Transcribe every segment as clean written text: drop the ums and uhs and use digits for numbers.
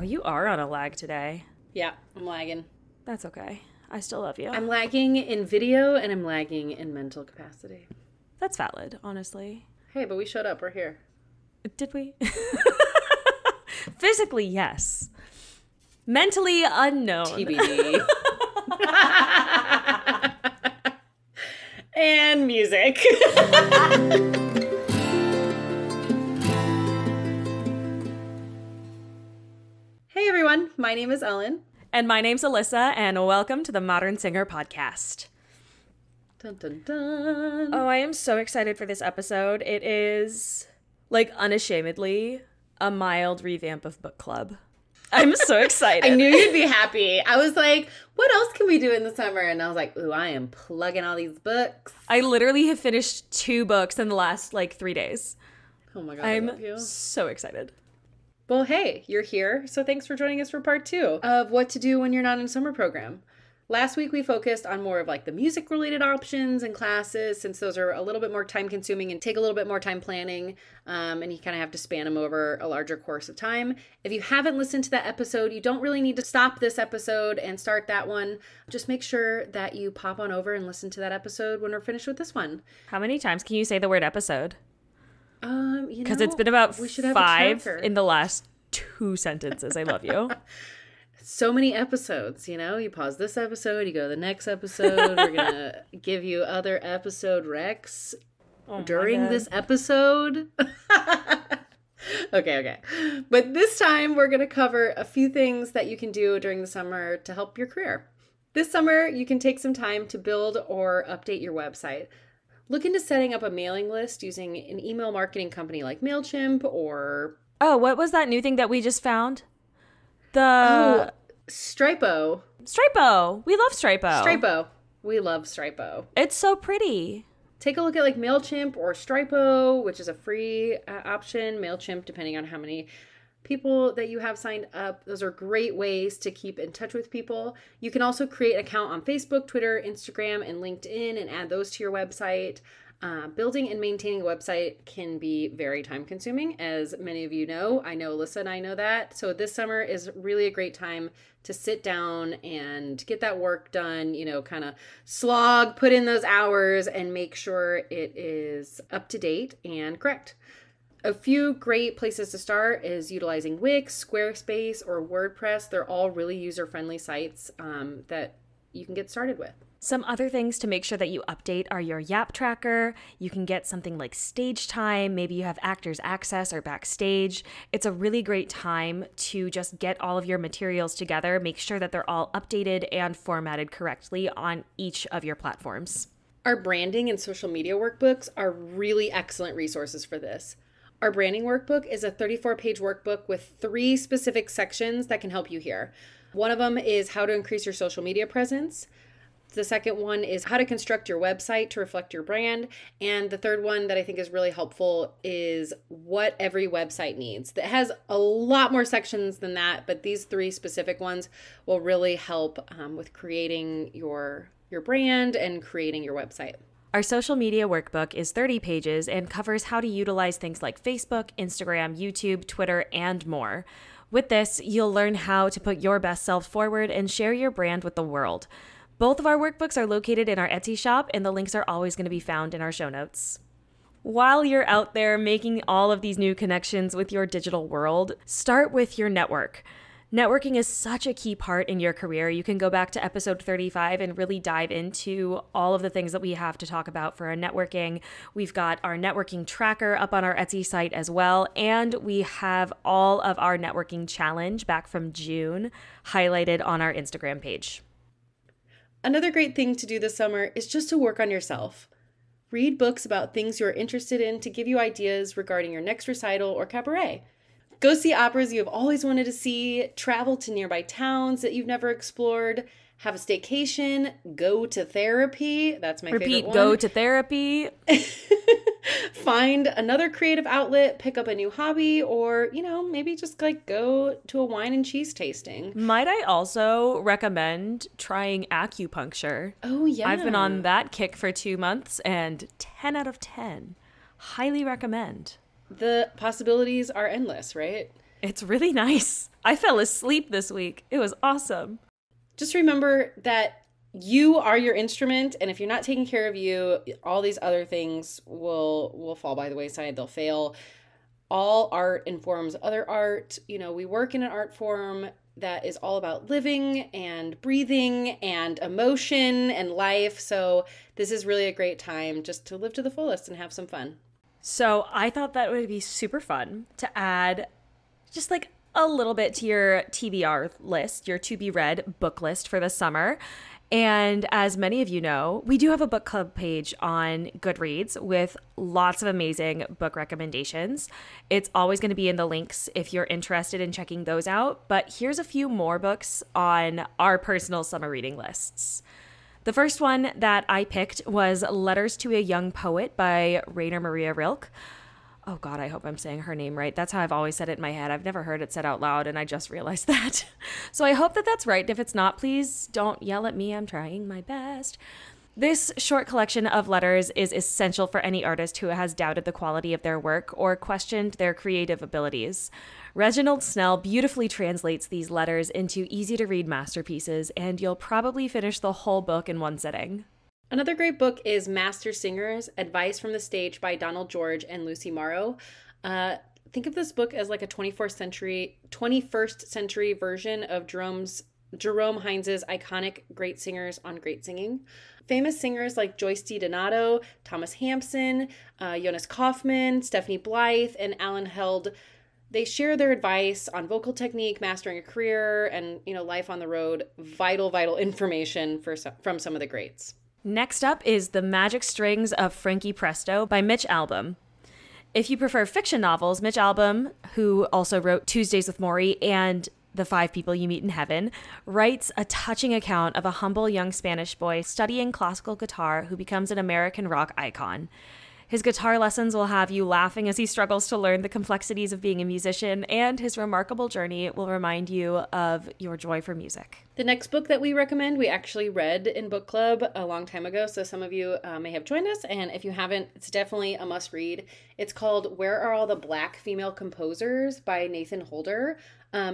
you are on a lag today. Yeah, I'm lagging. That's okay. I still love you. I'm lagging in video and I'm lagging in mental capacity. That's valid, honestly. Hey, but we showed up. We're here. Did we? Physically, yes. Mentally, unknown. TBD. And music. Hey everyone, my name is Ellen. And my name's Alyssa, and welcome to the Modern Singer Podcast. Dun dun dun. Oh, I am so excited for this episode. It is, like, unashamedly a mild revamp of book club. I'm so excited. I knew you'd be happy. I was like, what else can we do in the summer? And I was like, ooh, I am plugging all these books. I literally have finished 2 books in the last, 3 days. Oh my God, I love you. I'm so excited. Well, hey, you're here, so thanks for joining us for part 2 of what to do when you're not in a summer program. Last week, we focused on more of the music-related options and classes, since those are a little bit more time-consuming and take a little bit more time planning, and you kind of have to span them over a larger course of time. If you haven't listened to that episode, you don't really need to stop this episode and start that one. Just make sure that you pop on over and listen to that episode when we're finished with this one. How many times can you say the word episode? Because it's been about we should have 5 in the last 2 sentences. I love you. So many episodes, you pause this episode, you go to the next episode. We're going to give you other episode recs during this episode. Okay. But this time we're going to cover a few things that you can do during the summer to help your career. This summer, you can take some time to build or update your website. Look into setting up a mailing list using an email marketing company like MailChimp or... Oh, what was that new thing that we just found? Stripo. Stripo. We love Stripo. Stripo. We love Stripo. It's so pretty. Take a look at MailChimp or Stripo, which is a free option. MailChimp, depending on how many people that you have signed up. Those are great ways to keep in touch with people. You can also create an account on Facebook, Twitter, Instagram, and LinkedIn and add those to your website. Building and maintaining a website can be very time consuming, as many of you know. I know Alyssa and I know that. So this summer is really a great time to sit down and get that work done, kind of slog, put in those hours and make sure it is up to date and correct. A few great places to start is utilizing Wix, Squarespace, or WordPress. They're all really user-friendly sites that you can get started with. Some other things to make sure that you update are your Yap tracker. You can get something like Stage Time. Maybe you have Actors Access or Backstage. It's a really great time to just get all of your materials together, make sure that they're all updated and formatted correctly on each of your platforms. Our branding and social media workbooks are really excellent resources for this. Our branding workbook is a 34-page workbook with 3 specific sections that can help you here. One of them is how to increase your social media presence. The second one is how to construct your website to reflect your brand. And the third one that I think is really helpful is what every website needs. That has a lot more sections than that, but these 3 specific ones will really help with creating your brand and creating your website. Our social media workbook is 30 pages and covers how to utilize things like Facebook, Instagram, YouTube, Twitter, and more. With this, you'll learn how to put your best self forward and share your brand with the world. Both of our workbooks are located in our Etsy shop, and the links are always going to be found in our show notes. While you're out there making all of these new connections with your digital world, start with your network. Networking is such a key part in your career. You can go back to episode 35 and really dive into all of the things that we have to talk about for our networking. We've got our networking tracker up on our Etsy site as well, and we have all of our networking challenge back from June highlighted on our Instagram page. Another great thing to do this summer is just to work on yourself. Read books about things you're interested in to give you ideas regarding your next recital or cabaret. Go see operas you have always wanted to see, travel to nearby towns that you've never explored, have a staycation, go to therapy. That's my favorite one. Go to therapy. Find another creative outlet, pick up a new hobby, or, maybe just go to a wine and cheese tasting. Might I also recommend trying acupuncture? Oh, yeah. I've been on that kick for 2 months and 10 out of 10. Highly recommend. The possibilities are endless, right? It's really nice. I fell asleep this week. It was awesome. Just remember that you are your instrument, and if you're not taking care of you, all these other things will fall by the wayside. They'll fail. All art informs other art. You know, we work in an art form that is all about living and breathing and emotion and life. So this is really a great time just to live to the fullest and have some fun. So I thought that would be super fun to add just like a little bit to your TBR list, your to be read book list for the summer. And as many of you know, we do have a book club page on Goodreads with lots of amazing book recommendations. It's always going to be in the links if you're interested in checking those out. But here's a few more books on our personal summer reading lists. The first one that I picked was Letters to a Young Poet by Rainer Maria Rilke. Oh God, I hope I'm saying her name right. That's how I've always said it in my head. I've never heard it said out loud, and I just realized that. So I hope that that's right. If it's not, please don't yell at me. I'm trying my best. This short collection of letters is essential for any artist who has doubted the quality of their work or questioned their creative abilities. Reginald Snell beautifully translates these letters into easy-to-read masterpieces, and you'll probably finish the whole book in one sitting. Another great book is Master Singers, Advice from the Stage by Donald George and Lucy Morrow. Think of this book as like a 21st century version of Jerome Hines' iconic Great Singers on Great Singing. Famous singers like Joyce DiDonato, Thomas Hampson, Jonas Kaufman, Stephanie Blythe, and Alan Held. They share their advice on vocal technique, mastering a career, and life on the road. Vital information from some of the greats. Next up is The Magic Strings of Frankie Presto by Mitch Albom. If you prefer fiction novels, Mitch Albom, who also wrote Tuesdays with Morrie and The Five People You Meet in Heaven, writes a touching account of a humble young Spanish boy studying classical guitar who becomes an American rock icon. His guitar lessons will have you laughing as he struggles to learn the complexities of being a musician, and his remarkable journey will remind you of your joy for music. The next book that we recommend, we actually read in book club a long time ago, so some of you may have joined us, and if you haven't, it's definitely a must read. It's called Where Are All the Black Female Composers by Nathan Holder.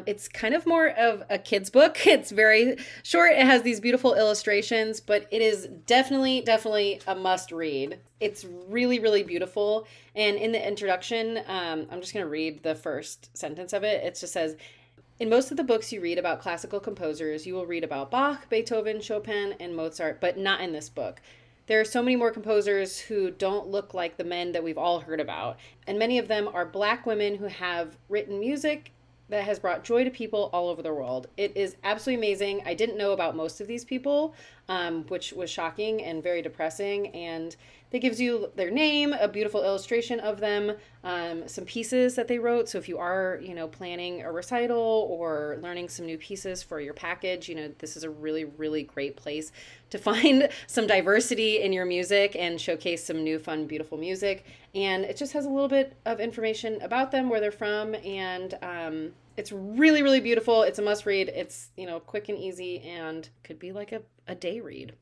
It's kind of more of a kid's book. It's very short. It has these beautiful illustrations, but it is definitely a must read. It's really beautiful. And in the introduction, I'm just going to read the first sentence of it. It just says, in most of the books you read about classical composers, you will read about Bach, Beethoven, Chopin, and Mozart, but not in this book. There are so many more composers who don't look like the men that we've all heard about. And many of them are Black women who have written music that has brought joy to people all over the world. It is absolutely amazing. I didn't know about most of these people, which was shocking and very depressing. And it gives you their name, a beautiful illustration of them, some pieces that they wrote. So if you are, planning a recital or learning some new pieces for your package, this is a really great place to find some diversity in your music and showcase some new, fun, beautiful music. And it just has a little bit of information about them, where they're from, and it's really beautiful. It's a must read. It's, quick and easy, and could be like a day read.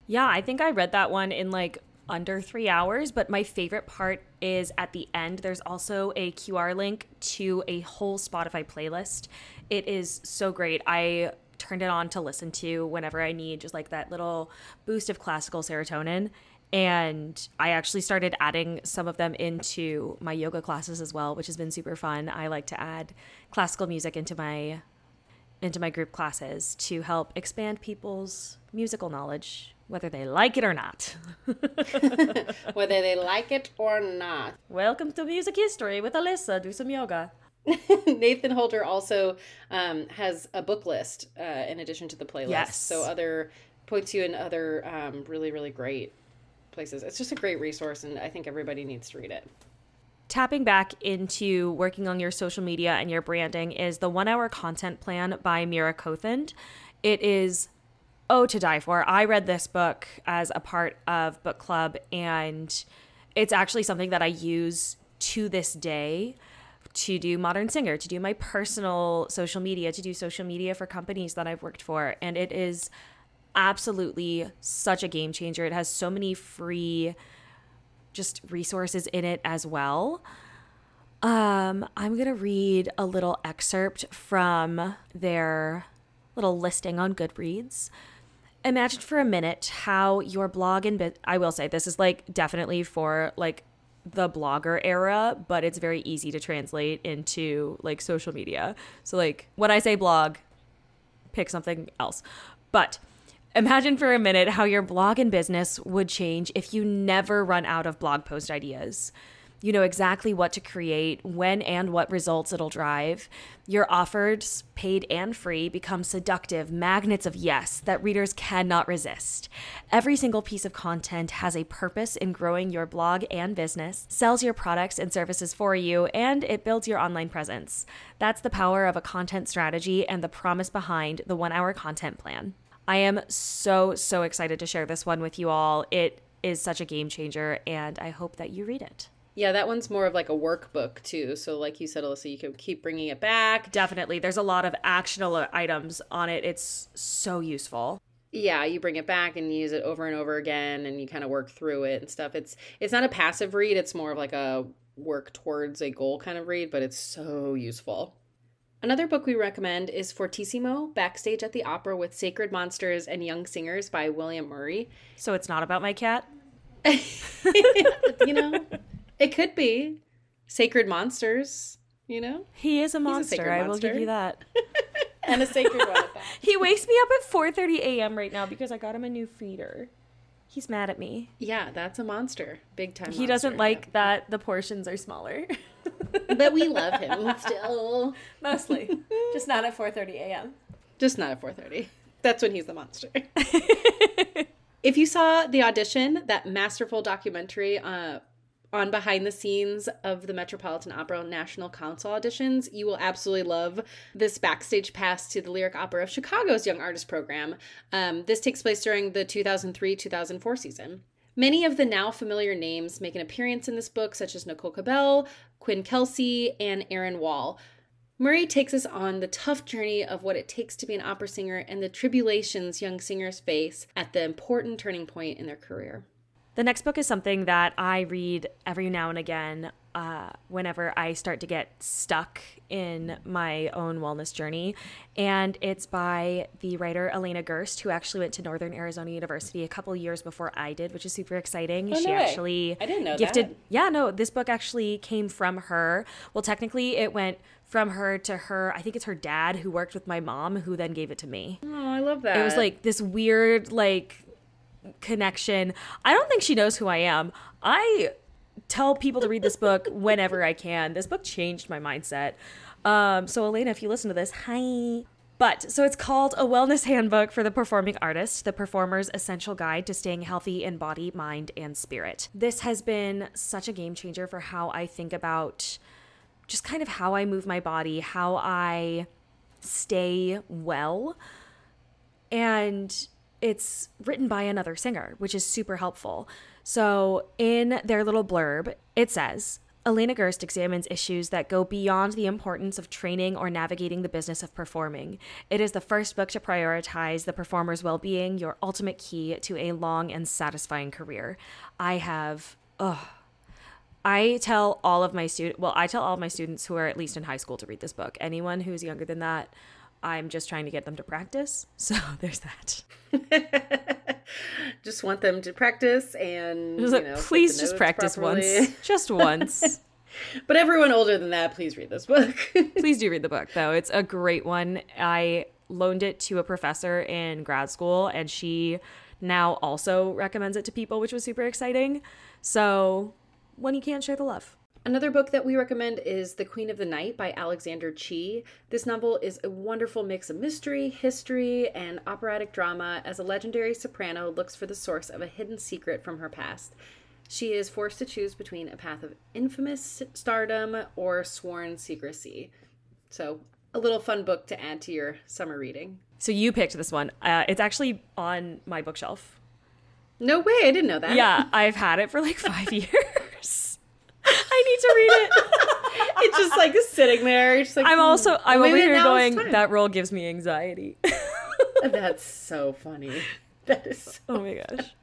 Yeah, I think I read that one in like under 3 hours, but my favorite part is at the end. There's also a QR link to a whole Spotify playlist. It is so great. I turned it on to listen to whenever I need just like that little boost of classical serotonin. And I actually started adding some of them into my yoga classes as well, which has been super fun. I like to add classical music into my group classes to help expand people's musical knowledge, whether they like it or not. Whether they like it or not. Welcome to Music History with Alyssa. Do some yoga. Nathan Holder also has a book list in addition to the playlist. Yes. So points you in other really great places. It's just a great resource, and I think everybody needs to read it. Tapping back into working on your social media and your branding is the 1 Hour Content Plan by Mira Kothand. It is to die for. I read this book as a part of book club, and it's actually something that I use to this day to do Modern Singer, to do my personal social media, to do social media for companies that I've worked for. And it is absolutely such a game changer. It has so many free just resources in it as well. I'm going to read a little excerpt from their little listing on Goodreads. Imagine for a minute how your blog and I will say this is like definitely for like the blogger era, but it's very easy to translate into like social media. So like when I say blog, pick something else. But imagine for a minute how your blog and business would change if you never run out of blog post ideas. You know exactly what to create, when and what results it'll drive. Your offers, paid and free, become seductive magnets of yes that readers cannot resist. Every single piece of content has a purpose in growing your blog and business, sells your products and services for you, and it builds your online presence. That's the power of a content strategy and the promise behind the 1 Hour Content Plan. I am so excited to share this one with you all. It is such a game changer, and I hope that you read it. Yeah, that one's more of like a workbook too. So like you said, Alyssa, you can keep bringing it back. Definitely. There's a lot of actionable items on it. It's so useful. Yeah, you bring it back and use it over and over again, and you kind of work through it and stuff. It's not a passive read. It's more of like a work towards a goal kind of read, but it's so useful. Another book we recommend is Fortissimo, Backstage at the Opera with Sacred Monsters and Young Singers by William Murray. So it's not about my cat? You know, it could be. Sacred monsters, you know? He is a monster. I will give you that. And a sacred one at that. He wakes me up at 4:30 a.m. right now because I got him a new feeder. He's mad at me. Yeah, that's a monster. Big time monster. He doesn't like that the portions are smaller. But we love him still. Mostly. Just not at 4:30 a.m. Just not at 4:30. That's when he's the monster. If you saw The Audition, that masterful documentary on behind the scenes of the Metropolitan Opera National Council auditions, you will absolutely love this backstage pass to the Lyric Opera of Chicago's Young Artist Program. This takes place during the 2003-2004 season. Many of the now familiar names make an appearance in this book, such as Nicole Cabell, Quinn Kelsey, and Aaron Wall. Murray takes us on the tough journey of what it takes to be an opera singer and the tribulations young singers face at the important turning point in their career. The next book is something that I read every now and again whenever I start to get stuck in my own wellness journey. And it's by the writer Elena Gerst, who actually went to Northern Arizona University a couple years before I did, which is super exciting. Oh, she no way. actually I didn't know gifted. that. Yeah, no, this book actually came from her. Well, technically it went from her to her. I think it's her dad who worked with my mom, who then gave it to me. Oh, I love that. It was like this weird, like, connection. I don't think she knows who I am. I tell people to read this book whenever I can. This book changed my mindset. So Elena, if you listen to this, hi. But so it's called A Wellness Handbook for the Performing Artist, the Performer's Essential Guide to Staying Healthy in Body, Mind, and Spirit. This has been such a game changer for how I think about just kind of how I move my body, how I stay well. And it's written by another singer, which is super helpful. So in their little blurb, it says, Elena Gerst examines issues that go beyond the importance of training or navigating the business of performing. It is the first book to prioritize the performer's well-being, your ultimate key to a long and satisfying career. I tell all of my students who are at least in high school to read this book. Anyone who's younger than that, I'm just trying to get them to practice. So there's that. Just want them to practice and, please just practice once. Just once. But everyone older than that, please read this book. Please do read the book, though. It's a great one. I loaned it to a professor in grad school, and she now also recommends it to people, which was super exciting. So when you can't, share the love. Another book that we recommend is The Queen of the Night by Alexander Chee. This novel is a wonderful mix of mystery, history, and operatic drama as a legendary soprano looks for the source of a hidden secret from her past. She is forced to choose between a path of infamous stardom or sworn secrecy. So, a little fun book to add to your summer reading. So you picked this one. It's actually on my bookshelf. No way, I didn't know that. Yeah, I've had it for like 5 years. I need to read it. It's just like sitting there. Just like, I'm over here going, time. That role gives me anxiety. That's so funny. That is so oh my gosh.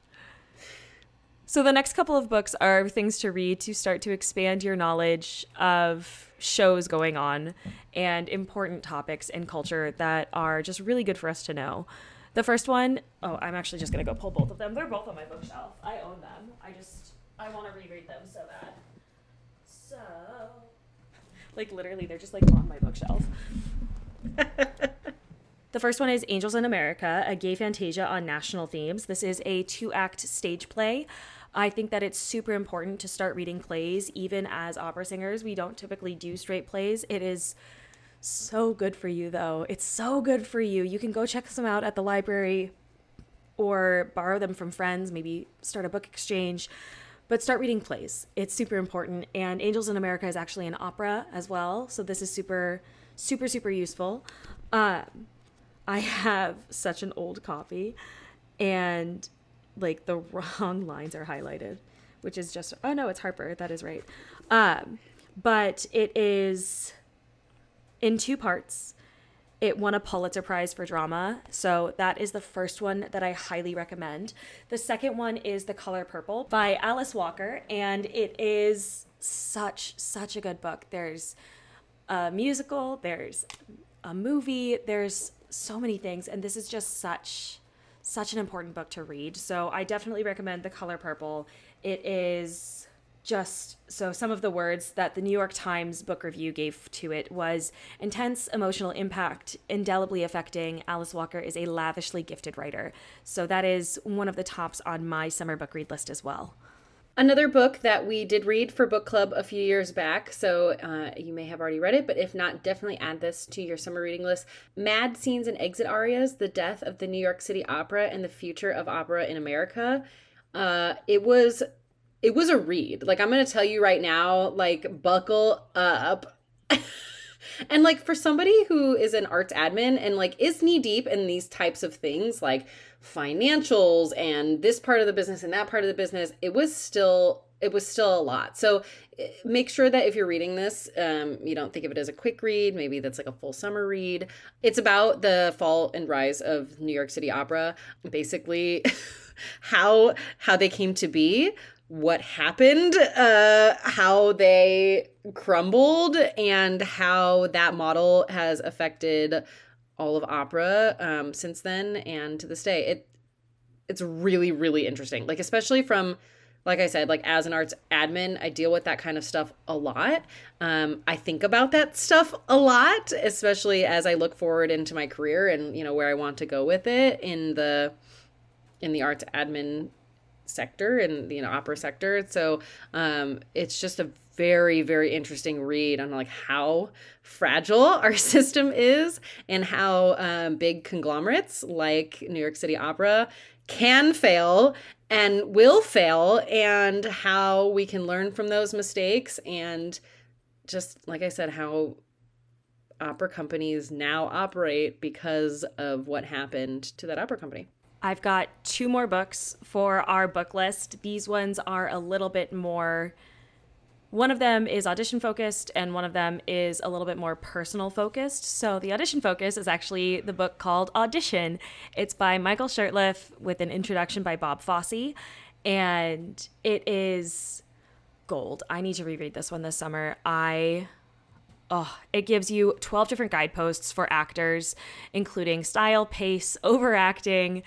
So the next couple of books are things to read to start to expand your knowledge of shows going on and important topics in culture that are just really good for us to know. The first one, I'm actually just going to go pull both of them. They're both on my bookshelf. I own them. I want to reread them so bad. So, like literally, they're just like on my bookshelf. The first one is Angels in America, a gay fantasia on national themes. This is a 2-act stage play. I think that it's super important to start reading plays, even as opera singers. We don't typically do straight plays. It is so good for you, though. It's so good for you. You can go check some out at the library or borrow them from friends, maybe start a book exchange, but start reading plays. It's super important. And Angels in America is actually an opera as well. So this is super, super, super useful. I have such an old copy and like the wrong lines are highlighted, which is just, oh no, it's Harper. That is right. But it is in 2 parts. It won a Pulitzer Prize for drama. So that is the first one that I highly recommend. The second one is The Color Purple by Alice Walker. And it is such a good book. There's a musical, there's a movie, there's so many things, and this is just such an important book to read. So I definitely recommend The Color Purple. It is just, so some of the words that the New York Times book review gave to it was intense emotional impact, indelibly affecting. Alice Walker is a lavishly gifted writer. So that is one of the tops on my summer book read list as well. Another book that we did read for book club a few years back, so you may have already read it, but if not, definitely add this to your summer reading list. Mad Scenes and Exit Arias, The Death of the New York City Opera and the Future of Opera in America. It was a read. Like, I'm going to tell you right now, like, buckle up. And like for somebody who is an arts admin and like is knee deep in these types of things like financials and this part of the business and that part of the business, it was still a lot. So make sure that if you're reading this, you don't think of it as a quick read. Maybe that's like a full summer read. It's about the fall and rise of New York City Opera, basically how they came to be, what happened, how they crumbled, and how that model has affected all of opera since then and to this day. It's really, really interesting. Like, especially from, like I said, like as an arts admin, I deal with that kind of stuff a lot. I think about that stuff a lot, especially as I look forward into my career and, you know, where I want to go with it in the arts admin sector and the opera sector. So it's just a very, very interesting read on like how fragile our system is and how big conglomerates like New York City Opera can fail and will fail, and how we can learn from those mistakes, and just like I said, how opera companies now operate because of what happened to that opera company. I've got 2 more books for our book list. These ones are a little bit more, one of them is audition focused and one of them is a little bit more personal focused. So the audition focus is actually the book called Audition. It's by Michael Shurtleff with an introduction by Bob Fosse, and it is gold. I need to reread this one this summer. It gives you 12 different guideposts for actors, including style, pace, overacting.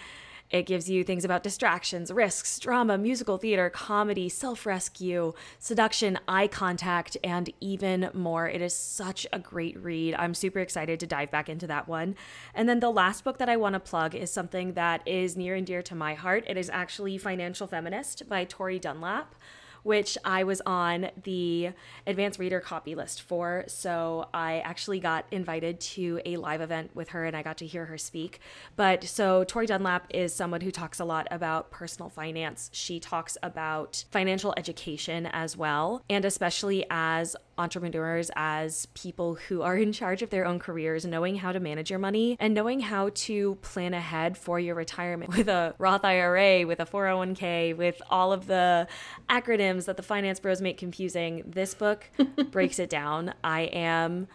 It gives you things about distractions, risks, drama, musical theater, comedy, self-rescue, seduction, eye contact, and even more. It is such a great read. I'm super excited to dive back into that one. And then the last book that I want to plug is something that is near and dear to my heart. It is actually Financial Feminist by Tori Dunlap, which I was on the advanced reader copy list for. So I actually got invited to a live event with her and I got to hear her speak. But so Tori Dunlap is someone who talks a lot about personal finance. She talks about financial education as well, and especially as entrepreneurs, as people who are in charge of their own careers, knowing how to manage your money and knowing how to plan ahead for your retirement with a Roth IRA, with a 401k, with all of the acronyms that the finance bros make confusing. This book breaks it down. I am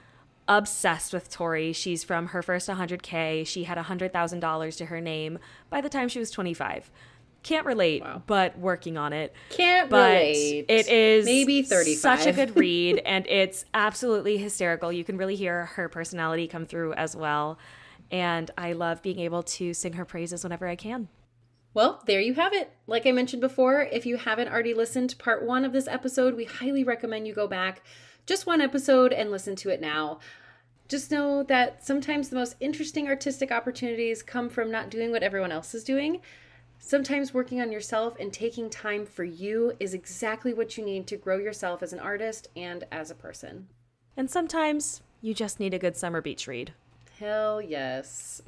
obsessed with Tori. She's from her first 100K. She had $100,000 to her name by the time she was 25. Can't relate, Wow. but working on it. Can't But relate. it is Maybe 35. such a good read, and it's absolutely hysterical. You can really hear her personality come through as well. And I love being able to sing her praises whenever I can. Well, there you have it. Like I mentioned before, if you haven't already listened to part 1 of this episode, we highly recommend you go back just one episode and listen to it now. Just know that sometimes the most interesting artistic opportunities come from not doing what everyone else is doing. Sometimes working on yourself and taking time for you is exactly what you need to grow yourself as an artist and as a person. And sometimes you just need a good summer beach read. Hell yes.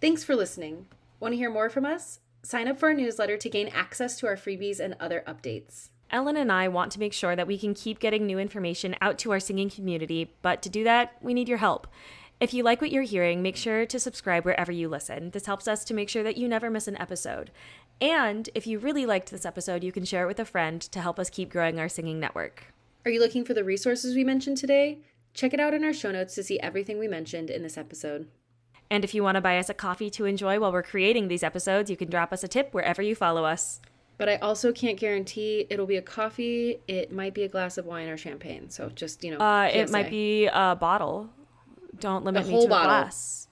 Thanks for listening. Want to hear more from us? Sign up for our newsletter to gain access to our freebies and other updates. Ellen and I want to make sure that we can keep getting new information out to our singing community, but to do that, we need your help. If you like what you're hearing, make sure to subscribe wherever you listen. This helps us to make sure that you never miss an episode. And if you really liked this episode, you can share it with a friend to help us keep growing our singing network. Are you looking for the resources we mentioned today? Check it out in our show notes to see everything we mentioned in this episode. And if you want to buy us a coffee to enjoy while we're creating these episodes, you can drop us a tip wherever you follow us. But I also can't guarantee it'll be a coffee. It might be a glass of wine or champagne. So just, It can't might say. be a bottle. Don't limit me whole to bottle. a glass.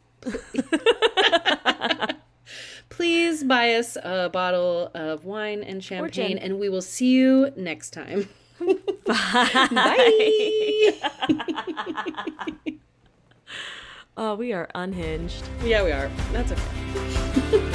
Please buy us a bottle of wine and champagne, gin. and we will see you next time. Bye. Bye. Oh, we are unhinged. Yeah, we are. That's okay.